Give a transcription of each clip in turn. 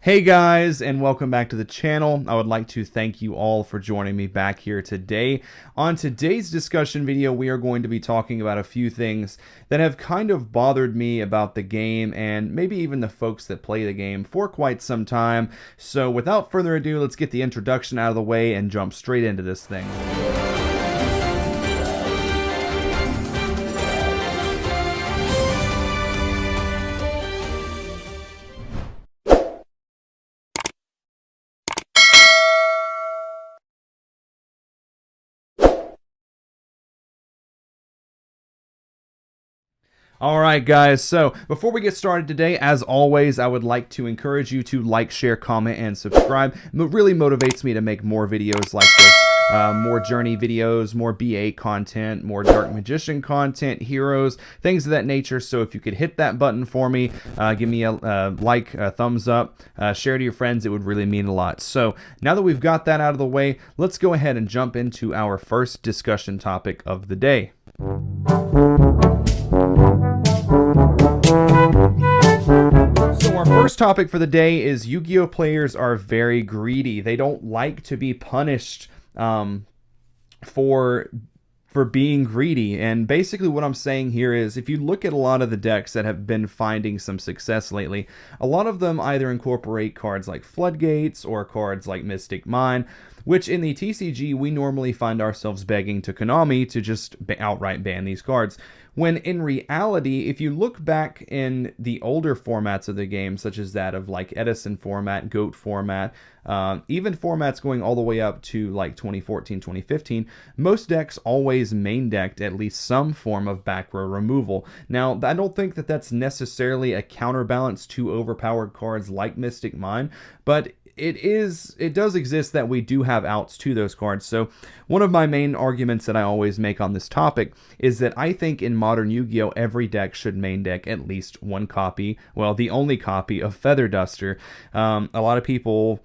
Hey guys, and welcome back to the channel. I would like to thank you all for joining me back here today. On today's discussion video, we are going to be talking about a few things that have kind of bothered me about the game and maybe even the folks that play the game for quite some time. So without further ado, let's get the introduction out of the way and jump straight into this thing. Alright guys, so before we get started today, as always, I would like to encourage you to like, share, comment, and subscribe. It really motivates me to make more videos like this. More journey videos, more BA content, more Dark Magician content, heroes, things of that nature. So if you could hit that button for me, give me a like, a thumbs up, share to your friends, it would really mean a lot. So now that we've got that out of the way, let's go ahead and jump into our first discussion topic of the day. So our first topic for the day is YuGiOh players are very greedy. They don't like to be punished for being greedy. And basically what I'm saying here is, if you look at a lot of the decks that have been finding some success lately, a lot of them either incorporate cards like Floodgates or cards like Mystic Mine, which in the TCG we normally find ourselves begging to Konami to just outright ban these cards. When in reality, if you look back in the older formats of the game, such as that of like Edison format, GOAT format, even formats going all the way up to like 2014, 2015, most decks always main decked at least some form of back row removal. Now, I don't think that that's necessarily a counterbalance to overpowered cards like Mystic Mine, but it does exist that we do have outs to those cards. So one of my main arguments that I always make on this topic is that I think in modern Yu-Gi-Oh! Every deck should main deck at least one copy, well, the only copy of Feather Duster. A lot of people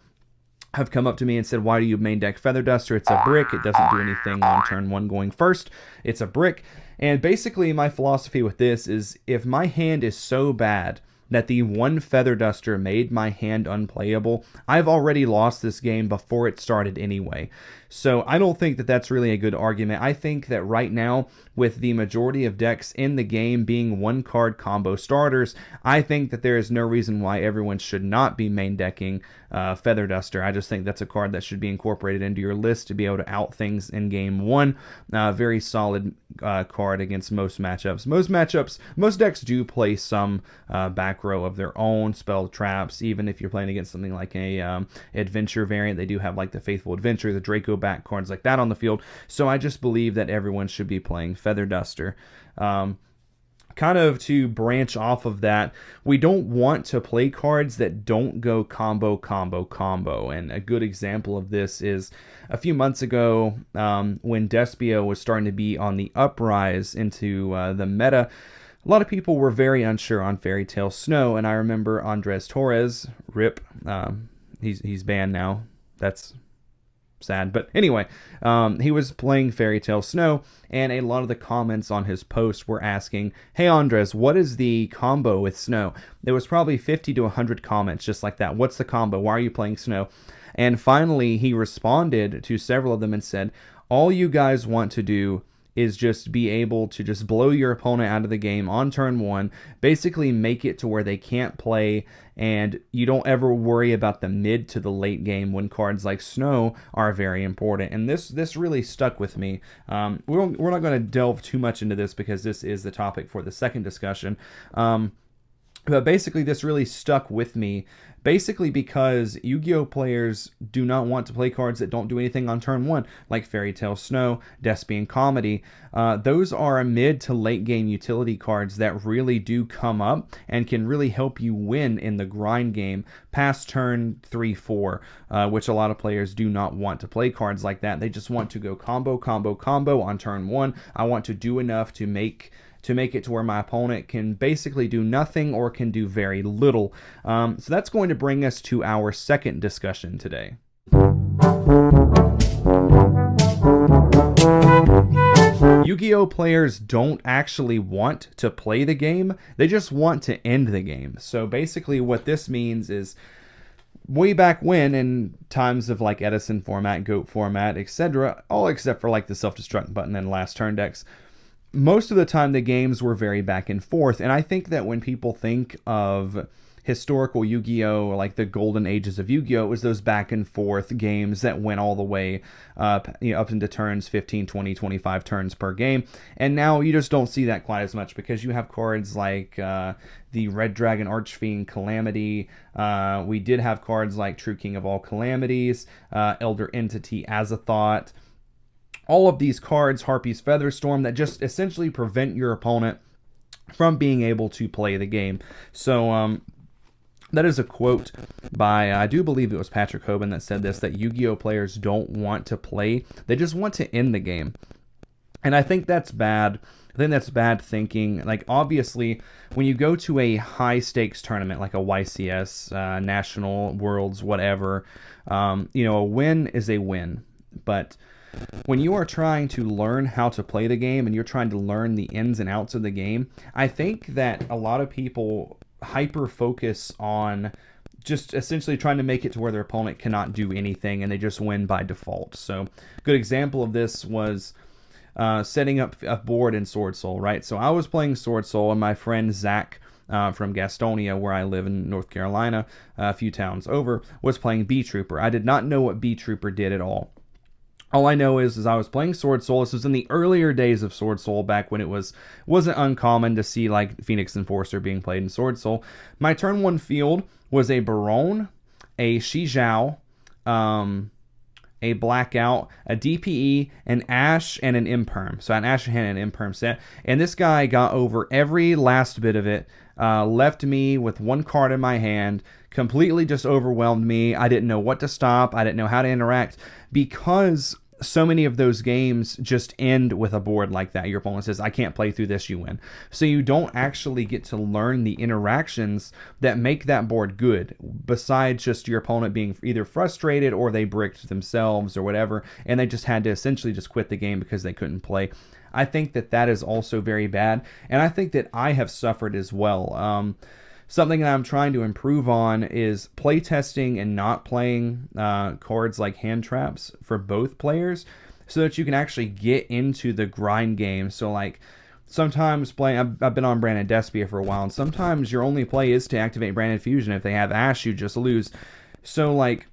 have come up to me and said, why do you main deck Feather Duster? It's a brick. It doesn't do anything on turn one going first. It's a brick. And basically my philosophy with this is, if my hand is so bad that the one Feather Duster made my hand unplayable, I've already lost this game before it started anyway. So I don't think that that's really a good argument. I think that right now, with the majority of decks in the game being one card combo starters, I think that there is no reason why everyone should not be main decking Feather Duster. I just think that's a card that should be incorporated into your list to be able to out things in game one. Very solid card against most matchups. Most decks do play some back row of their own, spell traps. Even if you're playing against something like a adventure variant, they do have like the Faithful Adventure, the Draco back cards like that on the field. So I just believe that everyone should be playing Feather Duster. Kind of to branch off of that, we don't want to play cards that don't go combo, combo, combo. And a good example of this is a few months ago when Despio was starting to be on the uprise into the meta. A lot of people were very unsure on Fairy Tale Snow, and I remember Andres Torres, RIP, he's banned now. That's sad, but anyway, he was playing Fairy Tale Snow, and a lot of the comments on his post were asking, hey Andres, what is the combo with Snow? There was probably 50 to 100 comments just like that. What's the combo? Why are you playing Snow? And finally he responded to several of them and said, all you guys want to do is just be able to just blow your opponent out of the game on turn one, basically make it to where they can't play, and you don't ever worry about the mid to the late game when cards like Snow are very important. And this really stuck with me. We're not going to delve too much into this because this is the topic for the second discussion. But basically this really stuck with me, basically because Yu-Gi-Oh! Players do not want to play cards that don't do anything on turn one, like Fairy Tale Snow, Despian Comedy. Those are mid to late game utility cards that really do come up and can really help you win in the grind game past turn 3-4, which a lot of players do not want to play cards like that. They just want to go combo, combo, combo on turn one. I want to do enough to make it to where my opponent can basically do nothing or can do very little. So that's going to bring us to our second discussion today. Yu-Gi-Oh! Players don't actually want to play the game, they just want to end the game. So basically what this means is, way back when, in times of like Edison format, Goat format, etc., all except for like the self-destruct button and last turn decks, most of the time the games were very back and forth. And I think that when people think of historical Yu-Gi-Oh, like the golden ages of Yu-Gi-Oh, it was those back and forth games that went all the way up, up into turns 15, 20, 25 turns per game. And now you just don't see that quite as much, because you have cards like the Red Dragon Archfiend Calamity. We did have cards like True King of All Calamities, Elder Entity Azathoth. All of these cards, Harpy's Featherstorm, that just essentially prevent your opponent from being able to play the game. So that is a quote by, I do believe it was Patrick Hoban that said this, that YuGiOh players don't want to play, they just want to end the game. And I think that's bad. I think that's bad thinking. Like, obviously, when you go to a high-stakes tournament, like a YCS, National, Worlds, whatever, a win is a win. But when you are trying to learn how to play the game and you're trying to learn the ins and outs of the game, I think that a lot of people hyper focus on just essentially trying to make it to where their opponent cannot do anything and they just win by default. So a good example of this was setting up a board in Sword Soul, right? So I was playing Sword Soul, and my friend Zach from Gastonia, where I live in North Carolina, a few towns over, was playing B Trooper. I did not know what B Trooper did at all. All I know is I was playing Sword Soul. This was in the earlier days of Sword Soul, back when it wasn't uncommon to see like Phoenix Enforcer being played in Sword Soul. My turn 1 field was a Baronne, a Shi Zhao, a Blackout, a DPE, an Ash, and an Imperm. So an Ash and an Imperm set. And this guy got over every last bit of it, left me with one card in my hand, completely just overwhelmed me. I didn't know what to stop. I didn't know how to interact, because so many of those games just end with a board like that. Your opponent says, I can't play through this, you win. So you don't actually get to learn the interactions that make that board good, besides just your opponent being either frustrated or they bricked themselves or whatever, and they just had to essentially just quit the game because they couldn't play. I think that that is also very bad, and I think that I have suffered as well. Something that I'm trying to improve on is playtesting and not playing cards like hand traps for both players, so that you can actually get into the grind game. So like sometimes playing, I've been on Branded Despia for a while, and sometimes your only play is to activate Branded Fusion. If they have Ash, you just lose. So like,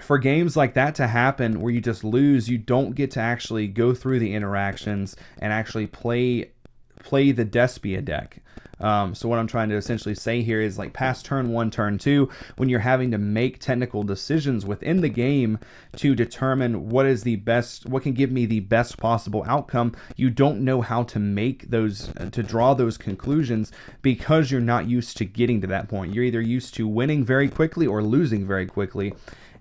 for games like that to happen where you just lose, you don't get to actually go through the interactions and actually play the Despia deck. So what I'm trying to essentially say here is, like, past turn 1, turn 2, when you're having to make technical decisions within the game to determine what is the best, what can give me the best possible outcome, you don't know how to make those, to draw those conclusions, because you're not used to getting to that point. You're either used to winning very quickly or losing very quickly.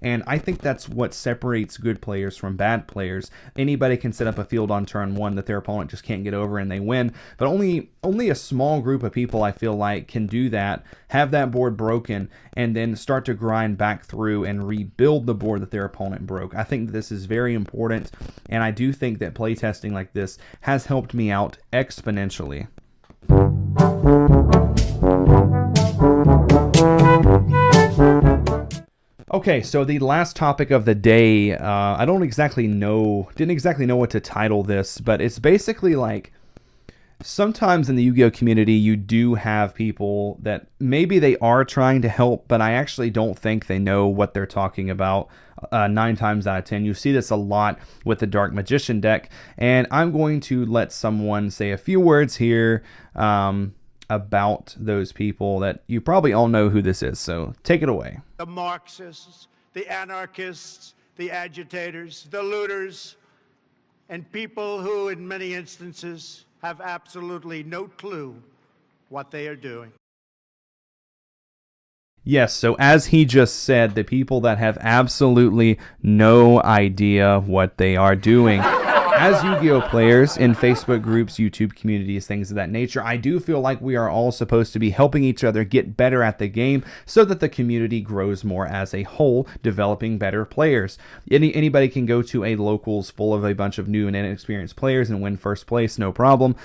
And I think that's what separates good players from bad players. Anybody can set up a field on turn 1 that their opponent just can't get over and they win. But only a small group of people, I feel like, can do that, have that board broken, and then start to grind back through and rebuild the board that their opponent broke. I think this is very important, and I do think that playtesting like this has helped me out exponentially. Okay, so the last topic of the day, I didn't exactly know what to title this, but it's basically like, sometimes in the Yu-Gi-Oh community, you do have people that maybe they are trying to help, but I actually don't think they know what they're talking about. 9 times out of 10, you see this a lot with the Dark Magician deck, and I'm going to let someone say a few words here about those people that you probably all know who this is. So take it away. The Marxists, the anarchists, the agitators, the looters, and people who, in many instances, have absolutely no clue what they are doing. Yes, so as he just said, the people that have absolutely no idea what they are doing. As Yu-Gi-Oh players in Facebook groups, YouTube communities, things of that nature, I do feel like we are all supposed to be helping each other get better at the game so that the community grows more as a whole, developing better players. Anybody can go to a locals full of a bunch of new and inexperienced players and win first place, no problem.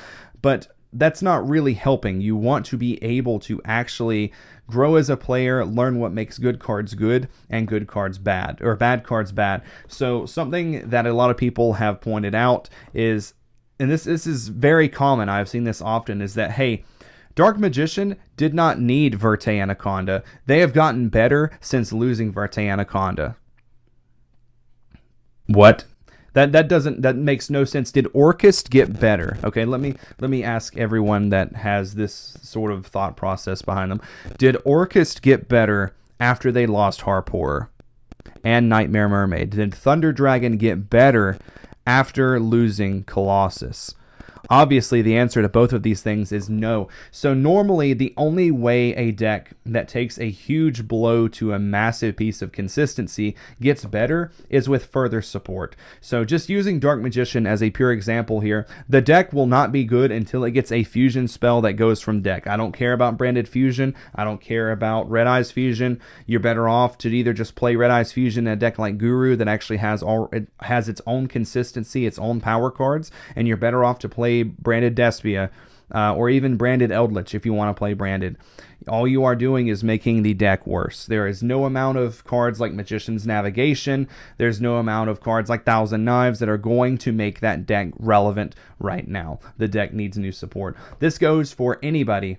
But that's not really helping. You want to be able to actually grow as a player, learn what makes good cards good and good cards bad, or bad cards bad. So something that a lot of people have pointed out is, and this is very common, I've seen this often, is that, hey, Dark Magician did not need Verte Anaconda. They have gotten better since losing Verte Anaconda. What? That makes no sense. Did Orchist get better? Okay, let me ask everyone that has this sort of thought process behind them. Did Orchist get better after they lost Harpour and Nightmare Mermaid? Did Thunder Dragon get better after losing Colossus? Obviously, the answer to both of these things is no. So normally, the only way a deck that takes a huge blow to a massive piece of consistency gets better is with further support. So just using Dark Magician as a pure example here, the deck will not be good until it gets a fusion spell that goes from deck. I don't care about branded fusion. I don't care about Red Eyes fusion. You're better off to either just play Red Eyes fusion in a deck like Guru that actually has its own consistency, its own power cards, and you're better off to play branded Despia, or even branded Eldritch if you want to play branded. All you are doing is making the deck worse. There is no amount of cards like Magician's Navigation, there's no amount of cards like Thousand Knives that are going to make that deck relevant right now. The deck needs new support. This goes for anybody,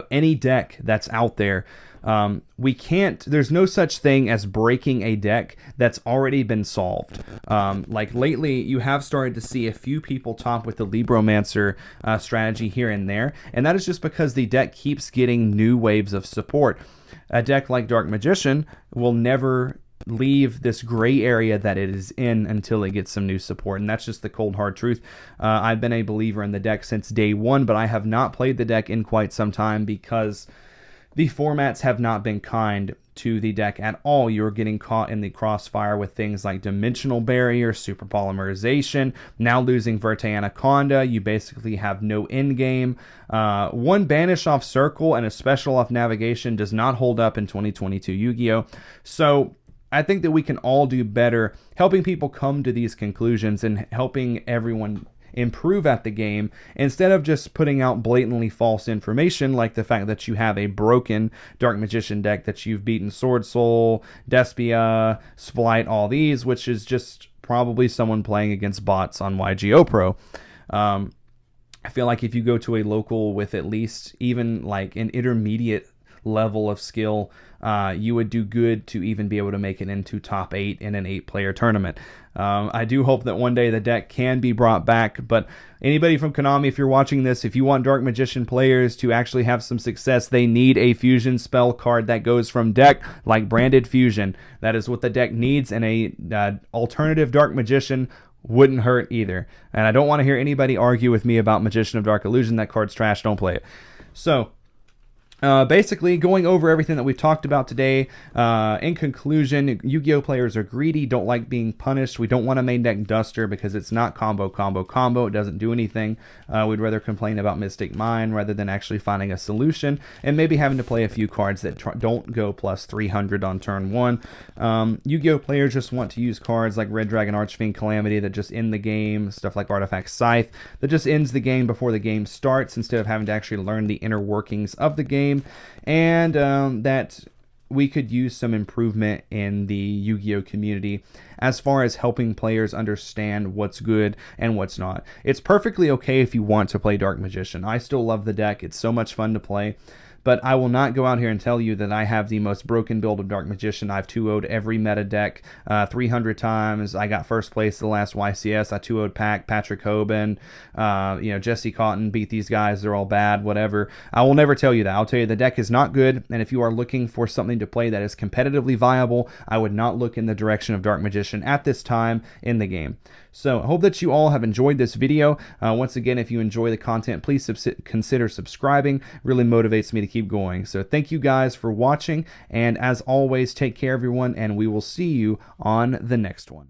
any deck that's out there. There's no such thing as breaking a deck that's already been solved. Like lately, you have started to see a few people top with the Libromancer strategy here and there, and that is just because the deck keeps getting new waves of support. A deck like Dark Magician will never leave this gray area that it is in until it gets some new support, and that's just the cold hard truth. I've been a believer in the deck since day one, but I have not played the deck in quite some time because the formats have not been kind to the deck at all. You're getting caught in the crossfire with things like Dimensional Barrier, Super Polymerization, now losing Verte Anaconda. You basically have no end game. One banish off Circle and a special off Navigation does not hold up in 2022 Yu-Gi-Oh! So I think that we can all do better helping people come to these conclusions and helping everyone improve at the game, instead of just putting out blatantly false information like the fact that you have a broken Dark Magician deck, that you've beaten Sword Soul, Despia, Splight, all these, which is just probably someone playing against bots on YuGiOh Pro. I feel like if you go to a local with at least even like an intermediate level of skill, you would do good to even be able to make it into top 8 in an 8-player tournament. I do hope that one day the deck can be brought back, but anybody from Konami, if you're watching this, if you want Dark Magician players to actually have some success, they need a fusion spell card that goes from deck, like branded fusion. That is what the deck needs, and a alternative Dark Magician wouldn't hurt either. And I don't want to hear anybody argue with me about Magician of Dark Illusion. That card's trash, don't play it. So basically, going over everything that we've talked about today, in conclusion, Yu-Gi-Oh! Players are greedy, don't like being punished. We don't want to main deck Duster because it's not combo. It doesn't do anything. We'd rather complain about Mystic Mine rather than actually finding a solution and maybe having to play a few cards that don't go plus 300 on turn 1. Yu-Gi-Oh! Players just want to use cards like Red Dragon Archfiend Calamity that just end the game, stuff like Artifact Scythe that just ends the game before the game starts instead of having to actually learn the inner workings of the game. And that we could use some improvement in the Yu-Gi-Oh! Community as far as helping players understand what's good and what's not. It's perfectly okay if you want to play Dark Magician. I still love the deck. It's so much fun to play. But I will not go out here and tell you that I have the most broken build of Dark Magician. I've 2-0'd every meta deck 300 times. I got first place the last YCS. I 2-0'd Patrick Hoban, Jesse Cotton, beat these guys. They're all bad, whatever. I will never tell you that. I'll tell you the deck is not good, and if you are looking for something to play that is competitively viable, I would not look in the direction of Dark Magician at this time in the game. So I hope that you all have enjoyed this video. Once again, if you enjoy the content, please consider subscribing. It really motivates me to keep going. So thank you guys for watching, and as always, take care everyone, and we will see you on the next one.